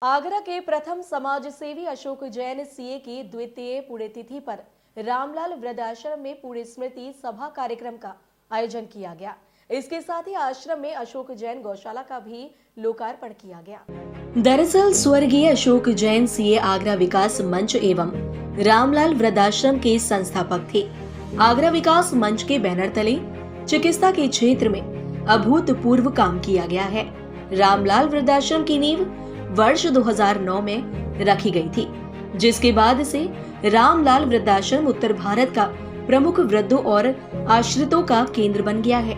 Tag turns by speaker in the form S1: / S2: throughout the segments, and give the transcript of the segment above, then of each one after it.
S1: आगरा के प्रथम समाज सेवी अशोक जैन सीए की द्वितीय पुण्यतिथि पर रामलाल वृद्धाश्रम में पुण्य स्मृति सभा कार्यक्रम का आयोजन किया गया। इसके साथ ही आश्रम में अशोक जैन गौशाला का भी लोकार्पण किया गया। दरअसल स्वर्गीय अशोक जैन सीए आगरा विकास मंच एवं रामलाल वृद्धाश्रम के संस्थापक थे। आगरा विकास मंच के बैनर तले चिकित्सा के क्षेत्र में अभूतपूर्व काम किया गया है। रामलाल वृद्धाश्रम की नींव वर्ष 2009 में रखी गई थी, जिसके बाद से रामलाल वृद्धाश्रम उत्तर भारत का प्रमुख वृद्धों और आश्रितों का केंद्र बन गया है।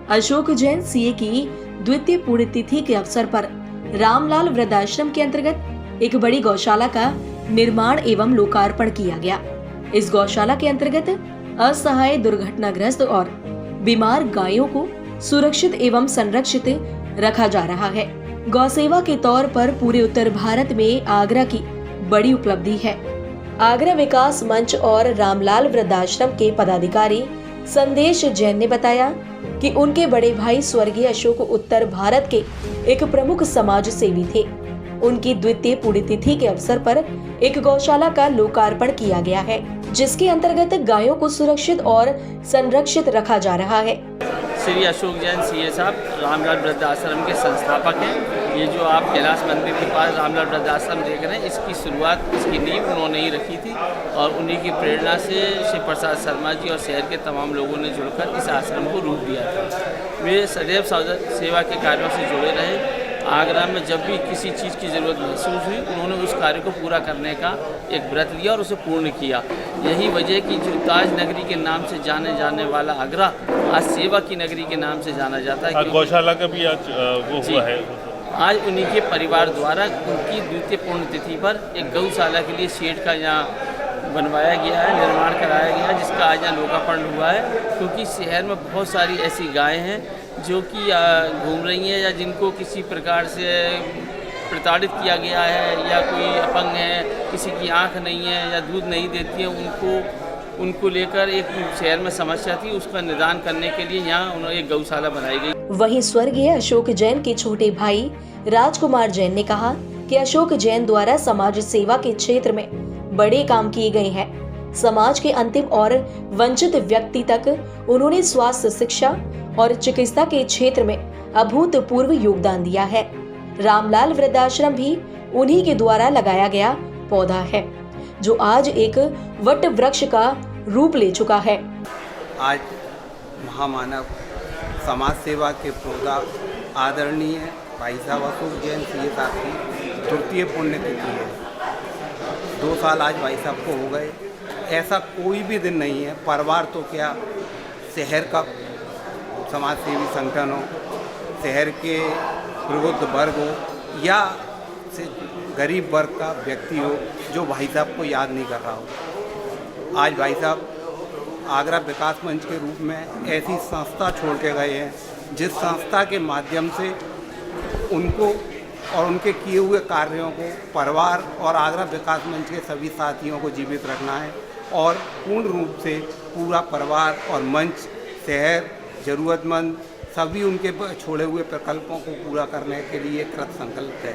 S1: अशोक जैन सीए की द्वितीय पुण्यतिथि के अवसर पर रामलाल वृद्धाश्रम के अंतर्गत एक बड़ी गौशाला का निर्माण एवं लोकार्पण किया गया। इस गौशाला के अंतर्गत असहाय, दुर्घटनाग्रस्त और बीमार गायों को सुरक्षित एवं संरक्षित रखा जा रहा है। गौसेवा के तौर पर पूरे उत्तर भारत में आगरा की बड़ी उपलब्धि है। आगरा विकास मंच और रामलाल वृद्धाश्रम के पदाधिकारी संदेश जैन ने बताया कि उनके बड़े भाई स्वर्गीय अशोक उत्तर भारत के एक प्रमुख समाज सेवी थे। उनकी द्वितीय पुण्यतिथि के अवसर पर एक गौशाला का लोकार्पण किया गया है, जिसके अंतर्गत गायों को सुरक्षित और संरक्षित रखा जा रहा है।
S2: श्री अशोक जैन सीए साहब रामलाल वृद्धाश्रम के संस्थापक हैं। ये जो आप कैलाश मंदिर के पास रामलाल वृद्धाश्रम देख रहे हैं, इसकी शुरुआत, इसकी नींव उन्होंने ही रखी थी और उन्हीं की प्रेरणा से श्री प्रसाद शर्मा जी और शहर के तमाम लोगों ने जुड़कर इस आश्रम को रूप दिया था। वे सदैव सेवा के कार्यों से जुड़े रहे। आगरा में जब भी किसी चीज़ की ज़रूरत महसूस हुई, उन्होंने उस कार्य को पूरा करने का एक व्रत लिया और उसे पूर्ण किया। यही वजह कि जो ताज नगरी के नाम से जाने जाने वाला आगरा आज सेवा की नगरी के नाम से जाना जाता है।
S3: गौशाला का भी आज वो हुआ है।
S2: आज उन्हीं के परिवार द्वारा उनकी द्वितीय पुण्यतिथि पर एक गौशाला के लिए शेड का यहाँ बनवाया गया है, निर्माण कराया गया है, जिसका आज यहाँ लोकार्पण हुआ है। क्योंकि शहर में बहुत सारी ऐसी गायें हैं जो कि घूम रही हैं या जिनको किसी प्रकार से प्रताड़ित किया गया है, या कोई अपंग है, किसी की आंख नहीं है या दूध नहीं देती है, उनको लेकर एक शहर में समस्या थी। उसका निदान करने के लिए यहाँ उन्होंने एक गौशाला बनाई गई।
S1: वहीं स्वर्गीय अशोक जैन के छोटे भाई राजकुमार जैन ने कहा कि अशोक जैन द्वारा समाज सेवा के क्षेत्र में बड़े काम किए गए हैं। समाज के अंतिम और वंचित व्यक्ति तक उन्होंने स्वास्थ्य, शिक्षा और चिकित्सा के क्षेत्र में अभूतपूर्व योगदान दिया है। रामलाल वृद्धाश्रम भी उन्हीं के द्वारा लगाया गया पौधा है, जो आज एक वट वृक्ष का रूप ले चुका है।
S4: आज महामानव समाज सेवा के पौधा आदरणीय भाई साहब अशोक जैन सीए साहब की तृतीय पुण्यतिथि है। 2 साल आज भाई साहब को हो गए। ऐसा कोई भी दिन नहीं है, परिवार तो क्या, शहर का समाज सेवी संगठन हो, शहर के प्रबुद्ध वर्ग हो या गरीब वर्ग का व्यक्ति हो, जो भाई साहब को याद नहीं कर रहा हो। आज भाई साहब आगरा विकास मंच के रूप में ऐसी संस्था छोड़ के गए हैं, जिस संस्था के माध्यम से उनको और उनके किए हुए कार्यों को परिवार और आगरा विकास मंच के सभी साथियों को जीवित रखना है और पूर्ण रूप से पूरा परिवार और मंच, शहर, ज़रूरतमंद सभी उनके छोड़े हुए प्रकल्पों को पूरा करने के लिए कृत संकल्प है।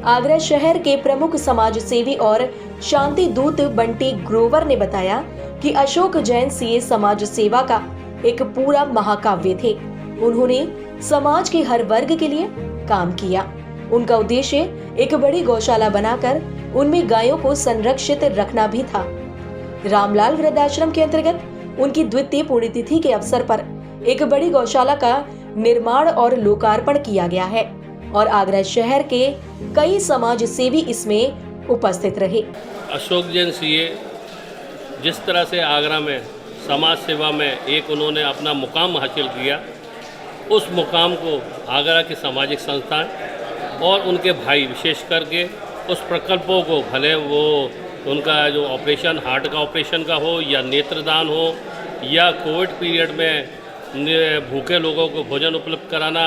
S1: आगरा शहर के प्रमुख समाज सेवी और शांति दूत बंटी ग्रोवर ने बताया कि अशोक जैन सीए समाज सेवा का एक पूरा महाकाव्य थे। उन्होंने समाज के हर वर्ग के लिए काम किया। उनका उद्देश्य एक बड़ी गौशाला बनाकर उनमें गायों को संरक्षित रखना भी था। रामलाल वृद्धाश्रम के अंतर्गत उनकी द्वितीय पुण्यतिथि के अवसर पर एक बड़ी गौशाला का निर्माण और लोकार्पण किया गया है और आगरा शहर के कई समाज सेवी इसमें उपस्थित रहे।
S5: अशोक जैन सीए जिस तरह से आगरा में समाज सेवा में एक उन्होंने अपना मुकाम हासिल किया, उस मुकाम को आगरा की सामाजिक संस्थाएं और उनके भाई विशेष करके उस प्रकल्पों को, भले वो उनका जो ऑपरेशन, हार्ट का ऑपरेशन का हो या नेत्रदान हो या कोविड पीरियड में भूखे लोगों को भोजन उपलब्ध कराना,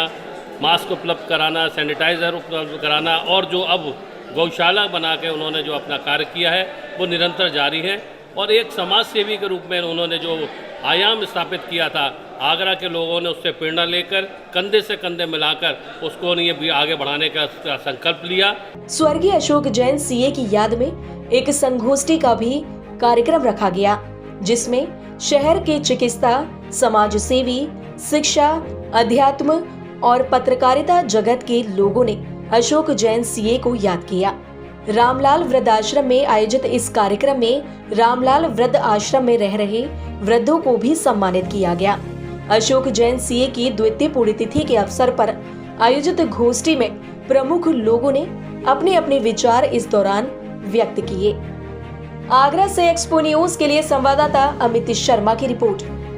S5: मास्क उपलब्ध कराना, सैनिटाइज़र उपलब्ध कराना, और जो अब गौशाला बना के उन्होंने जो अपना कार्य किया है वो निरंतर जारी है। और एक समाज सेवी के रूप में उन्होंने जो आयाम स्थापित किया था, आगरा के लोगों ने उससे प्रेरणा लेकर कंधे से कंधे मिलाकर उसको ये भी आगे बढ़ाने का संकल्प लिया।
S1: स्वर्गीय अशोक जैन सीए की याद में एक संगोष्ठी का भी कार्यक्रम रखा गया, जिसमें शहर के चिकित्सा, समाज सेवी, शिक्षा, अध्यात्म और पत्रकारिता जगत के लोगों ने अशोक जैन सीए को याद किया। रामलाल वृद्धाश्रम में आयोजित इस कार्यक्रम में रामलाल वृद्ध आश्रम में रह रहे वृद्धों को भी सम्मानित किया गया। अशोक जैन सीए की द्वितीय पुण्यतिथि के अवसर पर आयोजित गोष्ठी में प्रमुख लोगों ने अपने अपने विचार इस दौरान व्यक्त किए। आगरा से एक्सपो न्यूज के लिए संवाददाता अमित शर्मा की रिपोर्ट।